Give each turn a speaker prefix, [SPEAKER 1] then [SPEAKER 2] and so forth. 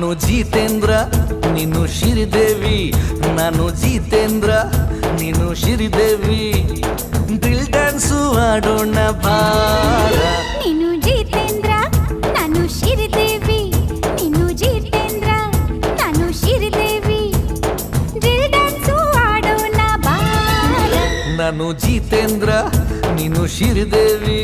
[SPEAKER 1] ನಾನು ಜಿತೇಂದ್ರ ನೀನು ಶ್ರೀದೇವಿ, ನಾನು ಜಿತೇಂದ್ರ ನೀನು ಶ್ರೀದೇವಿ, ಡ್ರಿಲ್ ಡ್ಯಾನ್ಸು ಆಡೋಣ ಬಾರ.
[SPEAKER 2] ನೀನು ಜಿತೇಂದ್ರ ನಾನು ಶ್ರೀದೇವಿ, ನೀನು ಜಿತೇಂದ್ರ ನಾನು ಶ್ರೀದೇವಿ, ಡ್ರಿಲ್ ಡ್ಯಾನ್ಸು ಆಡೋಣ ಬಾರ.
[SPEAKER 1] ನಾನು ಜಿತೇಂದ್ರ ನೀನು ಶ್ರೀದೇವಿ.